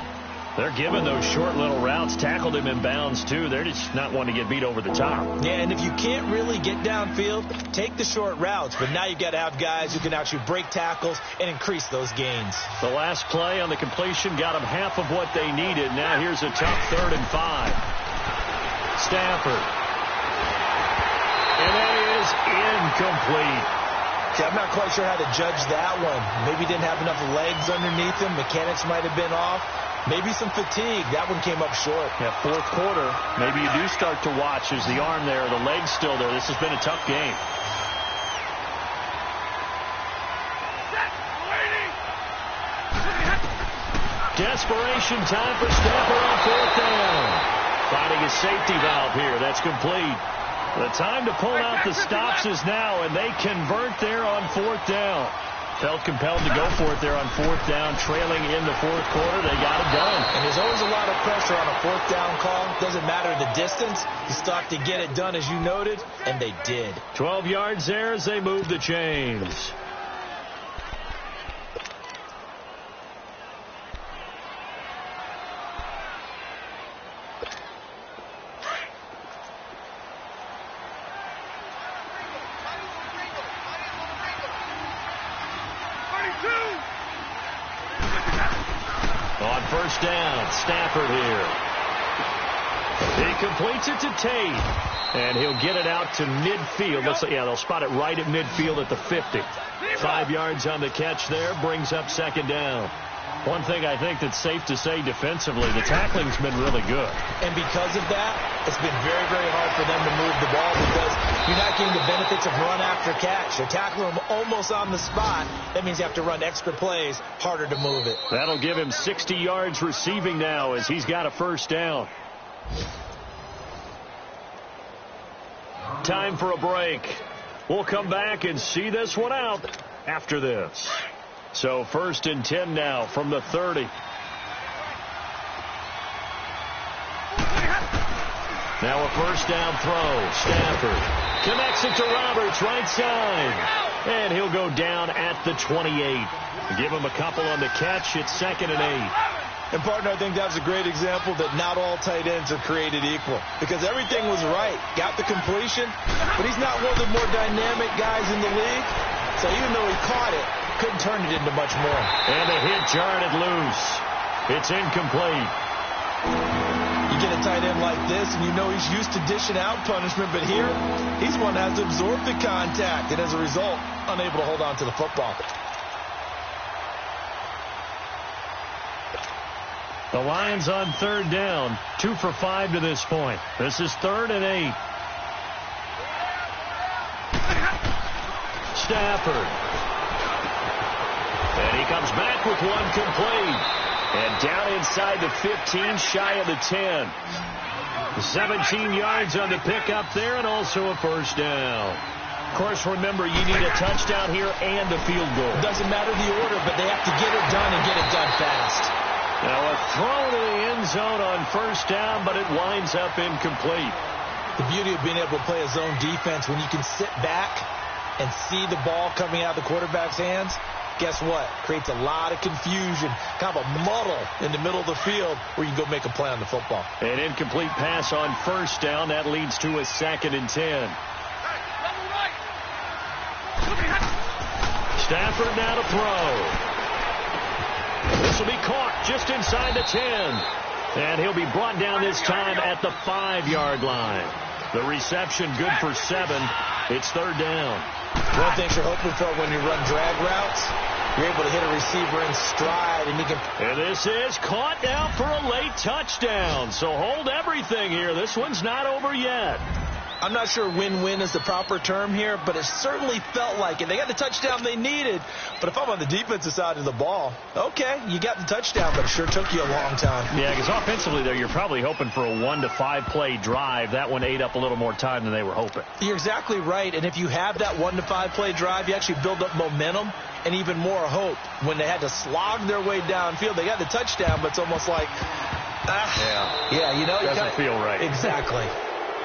They're giving those short little routes. Tackled him in bounds, too. They're just not wanting to get beat over the top. Yeah, and if you can't really get downfield, take the short routes. But now you've got to have guys who can actually break tackles and increase those gains. The last play on the completion got them half of what they needed. Now here's a tough 3rd and 5. Stafford. And that is incomplete. Okay, I'm not quite sure how to judge that one. Maybe didn't have enough legs underneath him. Mechanics might have been off. Maybe some fatigue. That one came up short. Yeah, 4th quarter. Maybe you do start to watch. Is the arm there, the leg's still there? This has been a tough game. Desperation time for Stafford on 4th down. Finding a safety valve here. That's complete. The time to pull out the stops is now, and they convert there on 4th down. Felt compelled to go for it there on 4th down, trailing in the 4th quarter. They got it done. And there's always a lot of pressure on a 4th down call. Doesn't matter the distance. You still have to get it done, as you noted, and they did. 12 yards there as they move the chains. On 1st down, Stafford here. He completes it to Tate, and he'll get it out to midfield. They'll spot it right at midfield at the 50. 5 yards on the catch there, brings up 2nd down. One thing I think that's safe to say defensively, the tackling's been really good. And because of that, it's been very, very hard for them to move the ball because you're not getting the benefits of run after catch. You're tackling them almost on the spot. That means you have to run extra plays, harder to move it. That'll give him 60 yards receiving now as he's got a 1st down. Time for a break. We'll come back and see this one out after this. So 1st and 10 now from the 30. Now a 1st down throw. Stafford connects it to Roberts, right side. And he'll go down at the 28. Give him a couple on the catch. It's 2nd and 8. And, partner, I think that's a great example that not all tight ends are created equal. Because everything was right. Got the completion, but he's not one of the more dynamic guys in the league. So even though he caught it, couldn't turn it into much more. And a hit jarred it loose. It's incomplete. You get a tight end like this, and you know he's used to dishing out punishment, but here, he's one that has to absorb the contact, and as a result, unable to hold on to the football. The Lions on 3rd down, 2 for 5 to this point. This is 3rd and 8. Stafford. And he comes back with one complete. And down inside the 15, shy of the 10. 17 yards on the pickup there, and also a 1st down. Of course, remember, you need a touchdown here and a field goal. Doesn't matter the order, but they have to get it done and get it done fast. Now a throw to the end zone on 1st down, but it winds up incomplete. The beauty of being able to play a zone defense when you can sit back and see the ball coming out of the quarterback's hands, guess what? Creates a lot of confusion, kind of a muddle in the middle of the field where you can go make a play on the football. An incomplete pass on 1st down. That leads to a 2nd and 10. Stafford now to throw. This will be caught just inside the 10. And he'll be brought down this time at the 5-yard line. The reception good for 7. It's 3rd down. One thing you're hoping for when you run drag routes, you're able to hit a receiver in stride. And this is caught now for a late touchdown. So hold everything here. This one's not over yet. I'm not sure win-win is the proper term here, but it certainly felt like it. They got the touchdown they needed, but if I'm on the defensive side of the ball, okay, you got the touchdown, but it sure took you a long time. Yeah, because offensively, though, you're probably hoping for a 1 to 5 play drive. That one ate up a little more time than they were hoping. You're exactly right, and if you have that 1 to 5 play drive, you actually build up momentum and even more hope. When they had to slog their way downfield, they got the touchdown, but it's almost like, doesn't feel right. Exactly.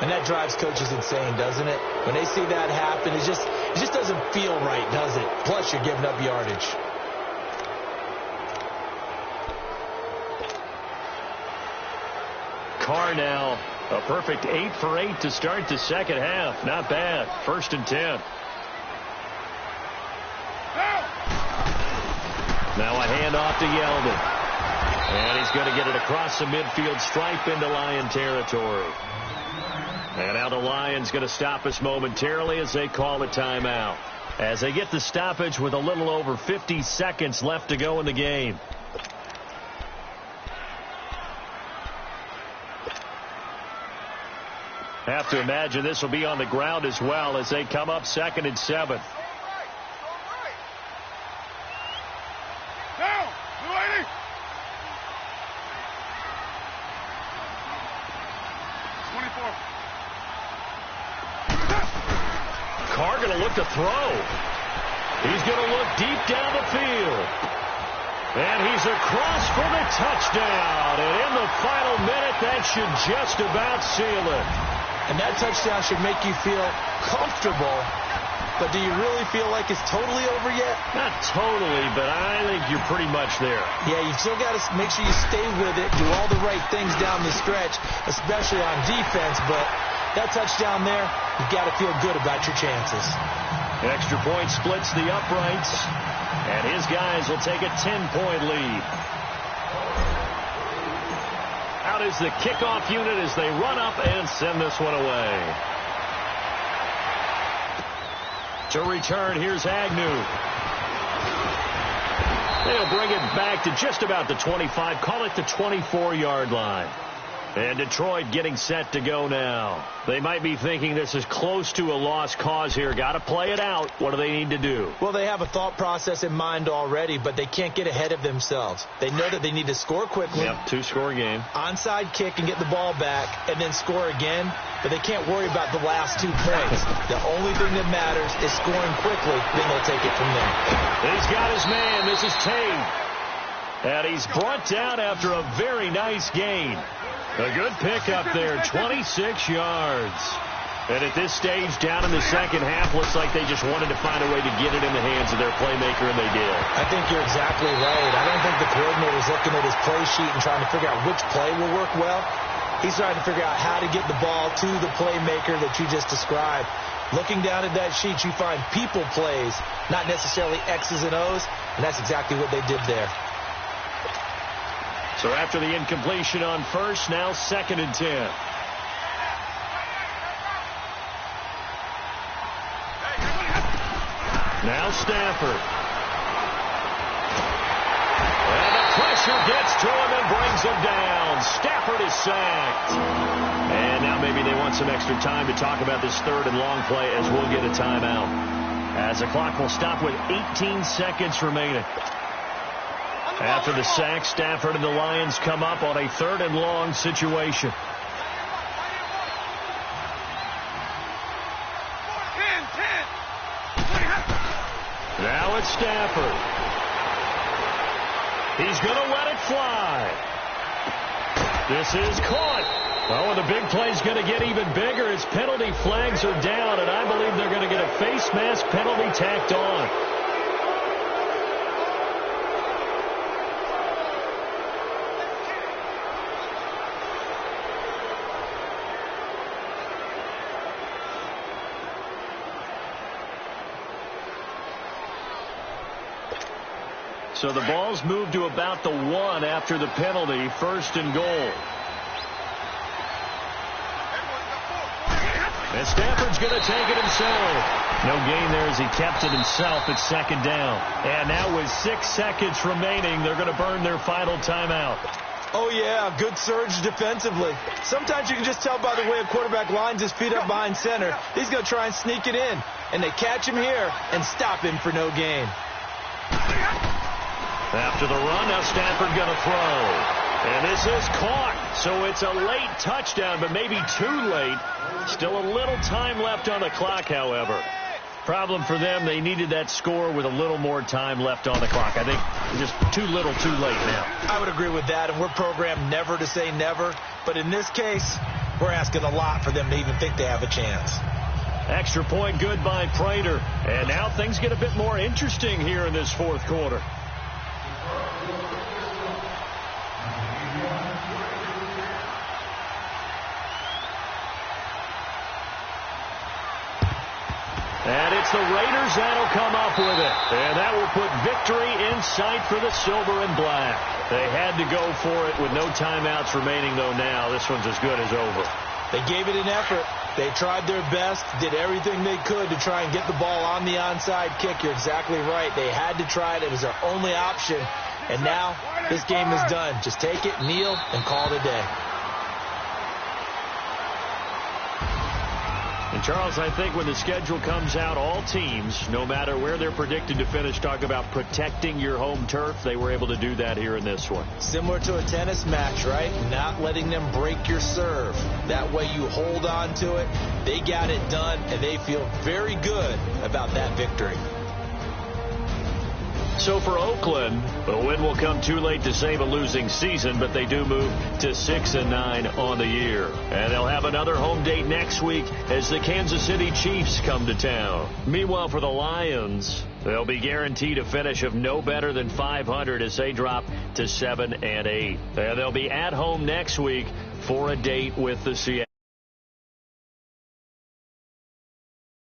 And that drives coaches insane, doesn't it? When they see that happen, it just doesn't feel right, does it? Plus, you're giving up yardage. Carr now. A perfect 8 for 8 to start the second half. Not bad. 1st and 10. Now a handoff to Yeldon. And he's going to get it across the midfield stripe into Lion territory. And now the Lions going to stop us momentarily as they call a timeout. As they get the stoppage with a little over 50 seconds left to go in the game. Have to imagine this will be on the ground as well as they come up 2nd and 7. Down! Blue 80! Carr going to look to throw. He's going to look deep down the field. And he's across for the touchdown. And in the final minute, that should just about seal it. And that touchdown should make you feel comfortable. But do you really feel like it's totally over yet? Not totally, but I think you're pretty much there. Yeah, you've still got to make sure you stay with it, do all the right things down the stretch, especially on defense. But that touchdown there, you've got to feel good about your chances. Extra point splits the uprights, and his guys will take a 10-point lead. Out is the kickoff unit as they run up and send this one away. To return, here's Agnew. They'll bring it back to just about the 25, call it the 24-yard line. And Detroit getting set to go now. They might be thinking this is close to a lost cause here. Got to play it out. What do they need to do? Well, they have a thought process in mind already, but they can't get ahead of themselves. They know that they need to score quickly. Yep, 2-score game. Onside kick and get the ball back and then score again, but they can't worry about the last 2 points. The only thing that matters is scoring quickly, then they'll take it from there. He's got his man. This is Tate. And he's brought down after a very nice gain. A good pickup there, 26 yards. And at this stage, down in the second half, looks like they just wanted to find a way to get it in the hands of their playmaker, and they did. I think you're exactly right. I don't think the coordinator's looking at his play sheet and trying to figure out which play will work well. He's trying to figure out how to get the ball to the playmaker that you just described. Looking down at that sheet, you find people plays, not necessarily X's and O's, and that's exactly what they did there. So after the incompletion on first, now 2nd and 10. Now Stafford. And the pressure gets to him and brings him down. Stafford is sacked. And now maybe they want some extra time to talk about this 3rd and long play as we'll get a timeout. As the clock will stop with 18 seconds remaining. After the sack, Stafford and the Lions come up on a 3rd and long situation. 10. Now it's Stafford. He's going to let it fly. This is caught. Oh, and the big play's going to get even bigger. Its penalty flags are down, and I believe they're going to get a face mask penalty tacked on. So the ball's moved to about the 1 after the penalty, 1st and goal. And Stafford's going to take it himself. No gain there as he kept it himself at 2nd down. And now with 6 seconds remaining, they're going to burn their final timeout. Oh, yeah, good surge defensively. Sometimes you can just tell by the way a quarterback lines his feet up behind center. He's going to try and sneak it in. And they catch him here and stop him for no gain. After the run, now Stafford going to throw. And this is caught. So it's a late touchdown, but maybe too late. Still a little time left on the clock, however. Problem for them, they needed that score with a little more time left on the clock. I think just too little, too late now. I would agree with that, and we're programmed never to say never. But in this case, we're asking a lot for them to even think they have a chance. Extra point good by Prater. And now things get a bit more interesting here in this 4th quarter. And it's the Raiders that'll come up with it. And that will put victory in sight for the silver and black. They had to go for it with no timeouts remaining, though. Now this one's as good as over. They gave it an effort. They tried their best, did everything they could to try and get the ball on the onside kick. You're exactly right. They had to try it. It was their only option. And now this game is done. Just take it, kneel, and call it a day. And, Charles, I think when the schedule comes out, all teams, no matter where they're predicted to finish, talk about protecting your home turf. They were able to do that here in this one. Similar to a tennis match, right? Not letting them break your serve. That way you hold on to it. They got it done, and they feel very good about that victory. So for Oakland, the win will come too late to save a losing season, but they do move to 6-9 on the year. And they'll have another home date next week as the Kansas City Chiefs come to town. Meanwhile, for the Lions, they'll be guaranteed a finish of no better than 500 as they drop to 7-8. And they'll be at home next week for a date with the Seattle